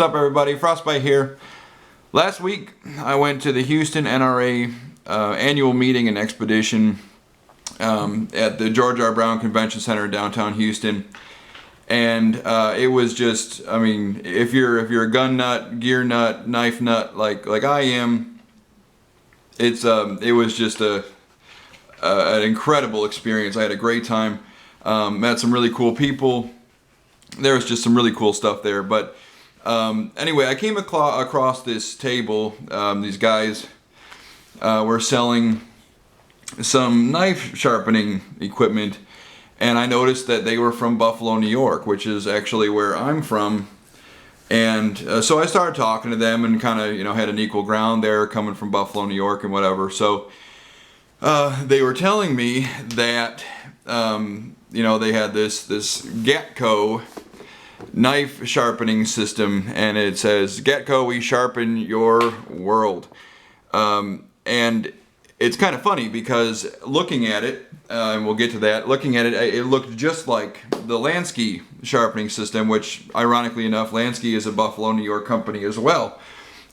What's up, everybody? Frostbite here. Last week I went to the Houston NRA annual meeting and expedition at the George R. Brown Convention Center in downtown Houston, and it was just, I mean, if you're a gun nut, gear nut, knife nut like I am, it was just an incredible experience. I had a great time. Met some really cool people. There was just some really cool stuff there. But anyway, I came across this table. These guys were selling some knife sharpening equipment, and I noticed that they were from Buffalo, New York, which is actually where I'm from. And so I started talking to them and kind of, had an equal ground there, coming from Buffalo, New York, and whatever. So they were telling me that they had this Gatco knife sharpening system, and it says, "Gatco, we sharpen your world." And it's kind of funny because looking at it, and we'll get to that, looking at it, it looked just like the Lansky sharpening system, which ironically enough, Lansky is a Buffalo, New York company as well.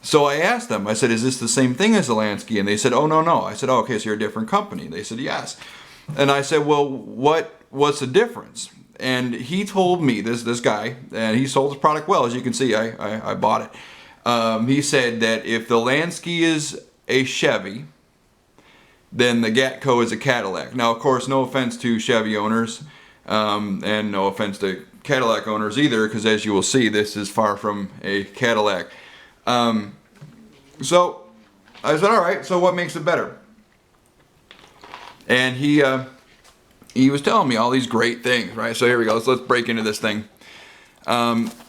So I asked them, I said, "Is this the same thing as the Lansky?" And they said, "Oh, no. I said, "Oh, okay, so you're a different company." They said, "Yes." And I said, "Well, what's the difference?" And he told me, this guy, and he sold his product well, as you can see, I bought it. He said that if the Lansky is a Chevy, then the Gatco is a Cadillac. Now, of course, no offense to Chevy owners, and no offense to Cadillac owners either, because as you will see, this is far from a Cadillac. So I said, all right, so what makes it better? And he was telling me all these great things, right? So here we go. Let's break into this thing.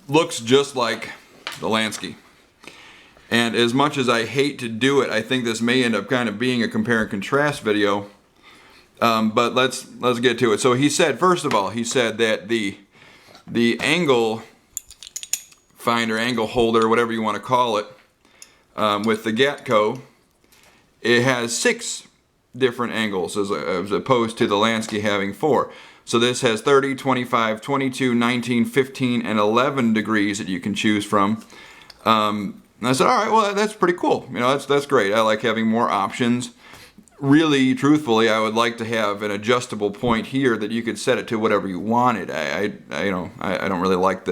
Looks just like the Lansky. And as much as I hate to do it, I think this may end up kind of being a compare and contrast video. But let's get to it. So he said, first of all, he said that the angle finder, angle holder, whatever you want to call it, with the Gatco, it has 6 different angles as opposed to the Lansky having 4. So this has 30, 25, 22, 19, 15, and 11 degrees that you can choose from. And I said, all right, well, that's pretty cool. That's great. I like having more options. Really, truthfully, I would like to have an adjustable point here that you could set it to whatever you wanted. I don't really like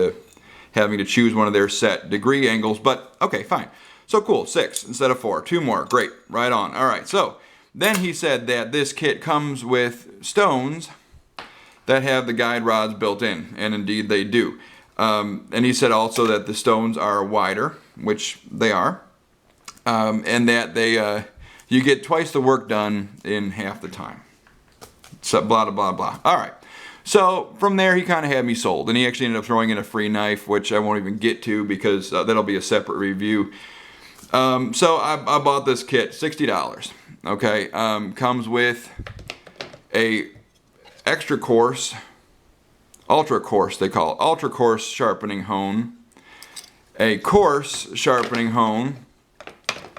having to choose one of their set degree angles, but okay, fine. So cool, 6 instead of 4. 2 more, great, right on. All right, so then he said that this kit comes with stones that have the guide rods built in, and indeed they do. And he said also that the stones are wider, which they are, and that you get twice the work done in half the time. So blah, blah, blah. All right. So from there, he kind of had me sold, and he actually ended up throwing in a free knife, which I won't even get to because that'll be a separate review. So I bought this kit, $60. Okay, comes with a extra coarse, ultra coarse they call it, ultra coarse sharpening hone, a coarse sharpening hone,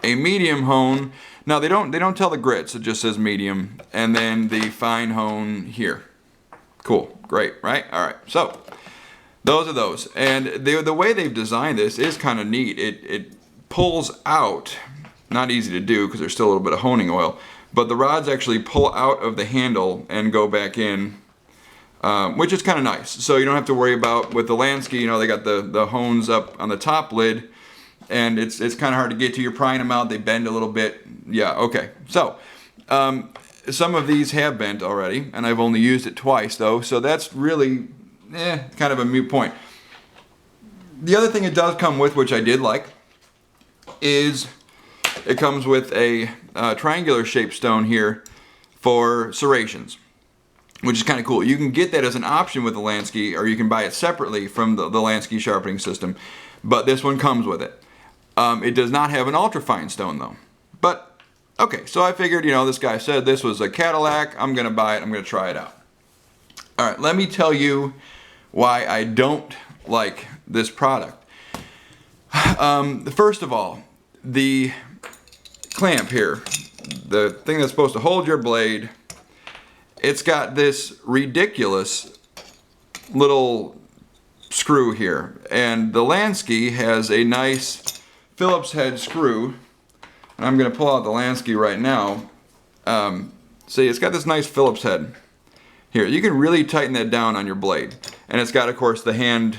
a medium hone. Now they don't tell the grits, it just says medium, and then the fine hone here. Cool, great, right? All right, so those are those, and the way they've designed this is kind of neat. It pulls out. Not easy to do because there's still a little bit of honing oil, but the rods actually pull out of the handle and go back in, which is kind of nice. So you don't have to worry about, with the Lansky, they got the hones up on the top lid, and it's kind of hard to get to. You're prying them out, they bend a little bit. Yeah, okay. So some of these have bent already, and I've only used it twice though, so that's really kind of a moot point. The other thing it does come with, which I did like, is it comes with a triangular shaped stone here for serrations, which is kind of cool. You can get that as an option with the Lansky, or you can buy it separately from the Lansky sharpening system, but this one comes with it. It does not have an ultrafine stone though. But okay, so I figured, this guy said this was a Cadillac, I'm gonna buy it, I'm gonna try it out. All right, let me tell you why I don't like this product. First of all, the clamp here, the thing that's supposed to hold your blade, it's got this ridiculous little screw here. And the Lansky has a nice Phillips head screw. And I'm going to pull out the Lansky right now. See, it's got this nice Phillips head here. You can really tighten that down on your blade. And it's got, of course, the hand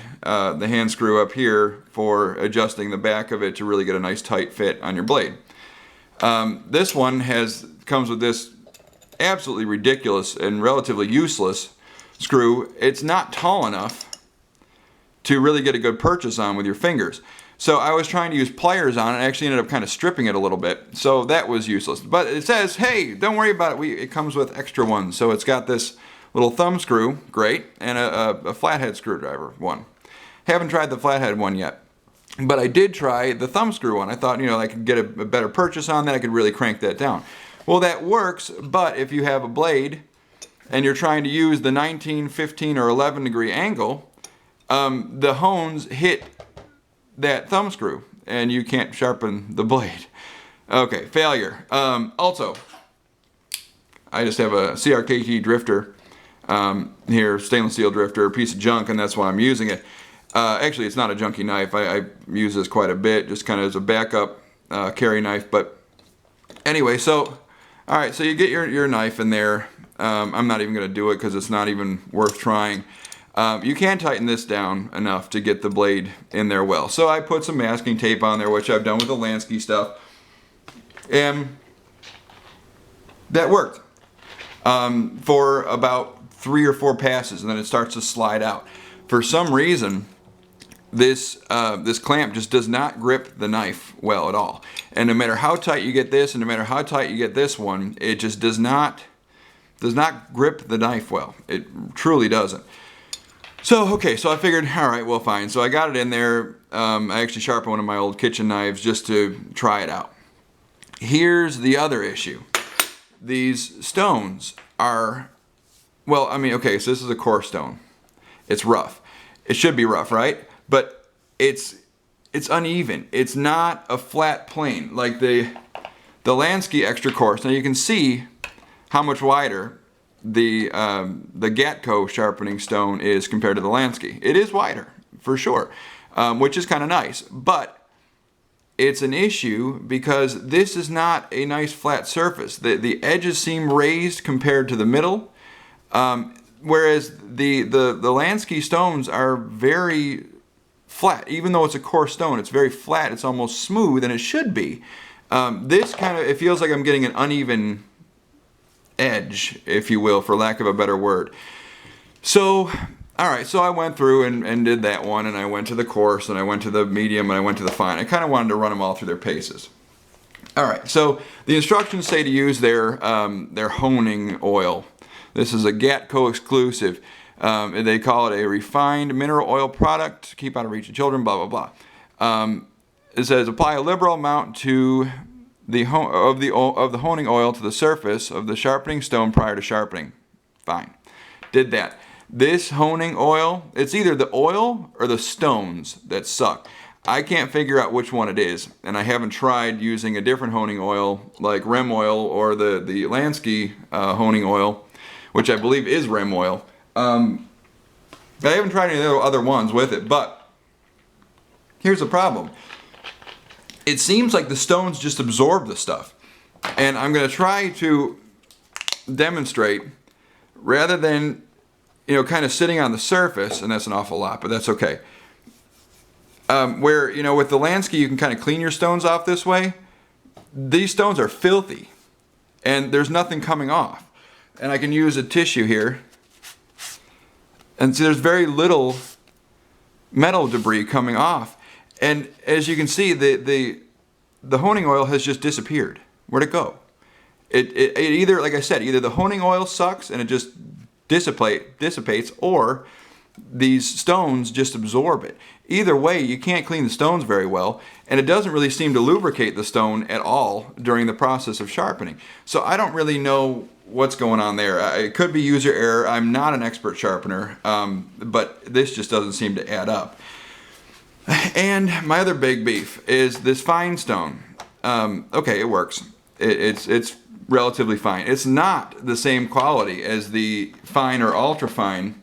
screw up here for adjusting the back of it to really get a nice tight fit on your blade. This one comes with this absolutely ridiculous and relatively useless screw. It's not tall enough to really get a good purchase on with your fingers. So I was trying to use pliers on it, and actually ended up kind of stripping it a little bit. So that was useless. But it says, hey, don't worry about it. It comes with extra ones. So it's got this little thumb screw, great, and a flathead screwdriver one. Haven't tried the flathead one yet. But I did try the thumb screw one. I thought, I could get a better purchase on that. I could really crank that down. Well, that works, but if you have a blade and you're trying to use the 19, 15, or 11 degree angle, the hones hit that thumb screw and you can't sharpen the blade. Okay, failure. Also, I just have a CRKT drifter here, stainless steel drifter, a piece of junk, and that's why I'm using it. Actually, it's not a junky knife. I use this quite a bit, just kind of as a backup carry knife. But anyway, so all right, so you get your knife in there. I'm not even going to do it because it's not even worth trying. You can tighten this down enough to get the blade in there well. So I put some masking tape on there, which I've done with the Lansky stuff, and that worked for about 3 or 4 passes, and then it starts to slide out. For some reason, this clamp just does not grip the knife well at all. And no matter how tight you get this, and no matter how tight you get this one, it just does not grip the knife well. It truly doesn't. So, okay, so I figured, all right, well, fine. So I got it in there. I actually sharpened one of my old kitchen knives just to try it out. Here's the other issue. These stones are, well, I mean, okay, so this is a coarse stone. It's rough. It should be rough, right? But it's uneven. It's not a flat plane like the Lansky extra coarse. Now you can see how much wider the Gatco sharpening stone is compared to the Lansky. It is wider, for sure, which is kind of nice. But it's an issue because this is not a nice flat surface. The edges seem raised compared to the middle, whereas the Lansky stones are very flat. Even though it's a coarse stone, it's very flat. It's almost smooth, and it should be. This kind of, it feels like I'm getting an uneven edge, if you will, for lack of a better word. So, all right, so I went through and did that one, and I went to the coarse, and I went to the medium, and I went to the fine. I kind of wanted to run them all through their paces. All right, so the instructions say to use their honing oil. This is a Gatco exclusive. They call it a refined mineral oil product to keep out of reach of children, blah, blah, blah. It says apply a liberal amount to the honing oil to the surface of the sharpening stone prior to sharpening. Fine. Did that. This honing oil, it's either the oil or the stones that suck. I can't figure out which one it is, and I haven't tried using a different honing oil like Rem oil or the Lansky honing oil, which I believe is Rem oil. I haven't tried any of the other ones with it, but here's the problem. It seems like the stones just absorb the stuff. And I'm going to try to demonstrate, rather than, kind of sitting on the surface, and that's an awful lot, but that's okay. Where, with the Lansky, you can kind of clean your stones off this way. These stones are filthy, and there's nothing coming off. And I can use a tissue here. And see, there's very little metal debris coming off. And as you can see, the honing oil has just disappeared. Where'd it go? It either, like I said, either the honing oil sucks and it just dissipates, or these stones just absorb it. Either way, you can't clean the stones very well, and it doesn't really seem to lubricate the stone at all during the process of sharpening. So I don't really know what's going on there. It could be user error. I'm not an expert sharpener, but this just doesn't seem to add up. And my other big beef is this fine stone. Okay, it works. It's relatively fine. It's not the same quality as the fine or ultra fine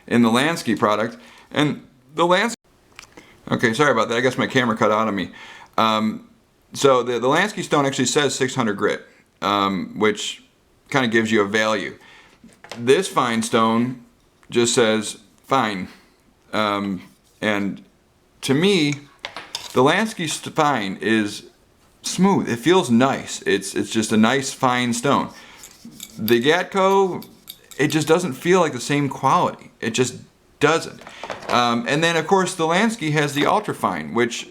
in the Lansky product. And the Lansky. Okay, sorry about that. I guess my camera cut out on me. So the Lansky stone actually says 600 grit, which kind of gives you a value. This fine stone just says fine. And to me, the Lansky fine is smooth. It feels nice. It's just a nice fine stone. The Gatco, it just doesn't feel like the same quality. It just doesn't. And then of course the Lansky has the ultra fine, which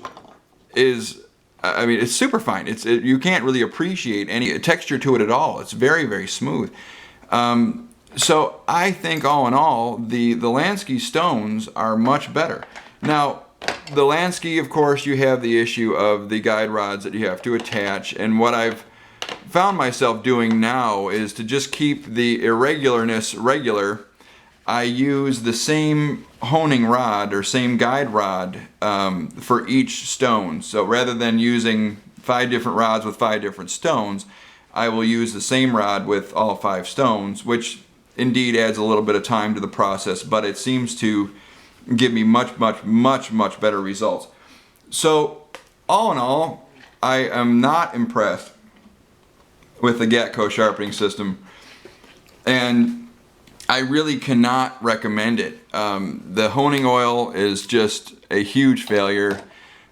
is, I mean, it's super fine. You can't really appreciate any texture to it at all. It's very, very smooth. So I think all in all, the Lansky stones are much better. Now, the Lansky, of course, you have the issue of the guide rods that you have to attach, and what I've found myself doing now is to just keep the irregularness regular. I use the same honing rod or same guide rod for each stone. So rather than using 5 different rods with 5 different stones, I will use the same rod with all 5 stones, which indeed adds a little bit of time to the process, but it seems to give me much better results. So all in all, I am not impressed with the Gatco sharpening system, and I really cannot recommend it. The honing oil is just a huge failure.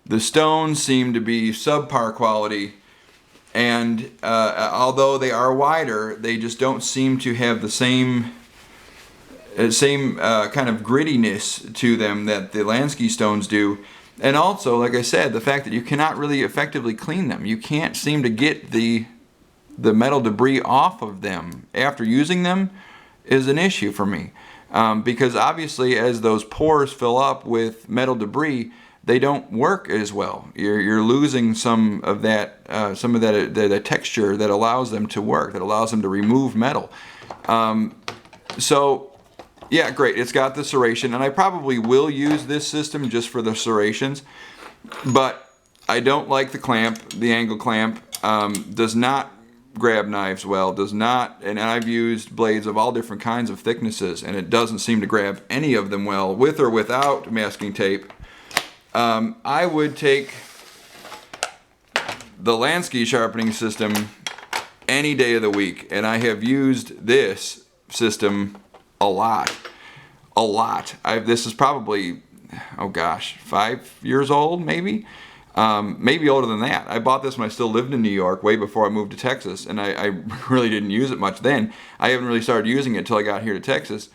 The stones seem to be subpar quality, and although they are wider, they just don't seem to have the same kind of grittiness to them that the Lansky stones do. And also, like I said, the fact that you cannot really effectively clean them. You can't seem to get the metal debris off of them after using them is an issue for me. Because obviously as those pores fill up with metal debris, they don't work as well. You're losing some of that the texture that allows them to work, that allows them to remove metal. So yeah, great, it's got the serration, and I probably will use this system just for the serrations, but I don't like the clamp. The angle clamp does not grab knives well, does not, and I've used blades of all different kinds of thicknesses, and it doesn't seem to grab any of them well, with or without masking tape. I would take the Lansky sharpening system any day of the week, and I have used this system a lot. This is probably, oh gosh, 5 years old, maybe older than that. I bought this when I still lived in New York, way before I moved to Texas, and I really didn't use it much then. I haven't really started using it until I got here to Texas,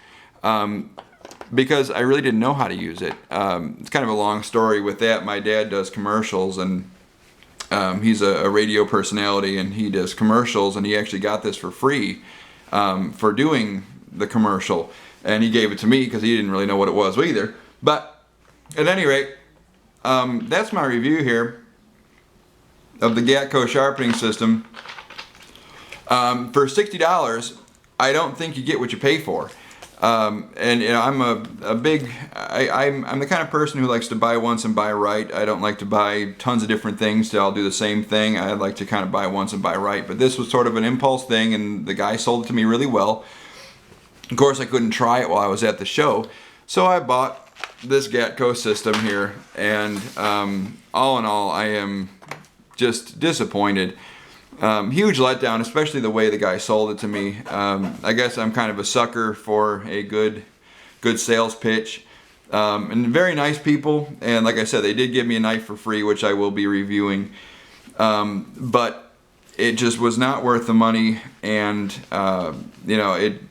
because I really didn't know how to use it. It's kind of a long story with that. My dad does commercials, and he's a radio personality, and he does commercials, and he actually got this for free for doing the commercial, and he gave it to me because he didn't really know what it was either. But at any rate, that's my review here of the Gatco sharpening system. For $60, I don't think you get what you pay for. And you know, I'm I'm the kind of person who likes to buy once and buy right. I don't like to buy tons of different things to all do the same thing. I like to kind of buy once and buy right. But this was sort of an impulse thing, and the guy sold it to me really well. Of course, I couldn't try it while I was at the show, so I bought this Gatco system here, and all in all, I am just disappointed. Huge letdown, especially the way the guy sold it to me. I guess I'm kind of a sucker for a good sales pitch. And very nice people, and like I said, they did give me a knife for free, which I will be reviewing. But it just was not worth the money, and you know, it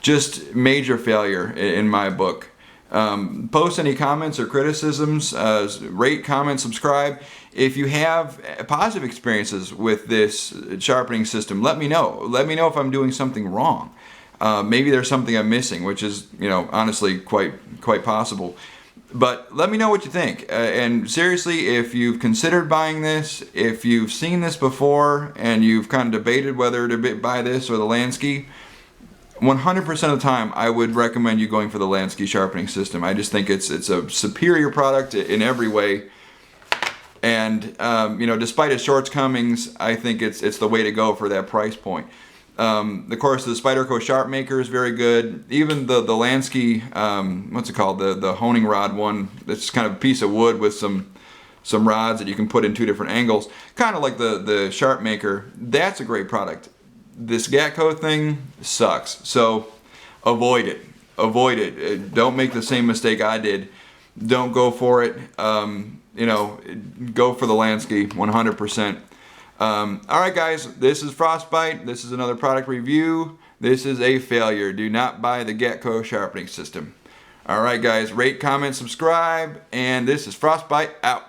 just major failure in my book. Post any comments or criticisms, rate, comment, subscribe. If you have positive experiences with this sharpening system, let me know. Let me know if I'm doing something wrong. Maybe there's something I'm missing, which is, you know, honestly quite possible. But let me know what you think. And seriously, if you've considered buying this, if you've seen this before and you've kind of debated whether to buy this or the Lansky, 100% of the time, I would recommend you going for the Lansky sharpening system. I just think it's a superior product in every way, and you know, despite its shortcomings, I think it's the way to go for that price point. Of course, the Spyderco Sharp Maker is very good. Even the Lansky, what's it called? The honing rod one. It's kind of a piece of wood with some rods that you can put in 2 different angles. Kind of like the Sharp Maker. That's a great product. This Gatco thing sucks. So avoid it. Avoid it. Don't make the same mistake I did. Don't go for it. You know, go for the Lansky 100%. Alright guys, this is Frostbite. This is another product review. This is a failure. Do not buy the Gatco sharpening system. Alright guys, rate, comment, subscribe, and this is Frostbite out.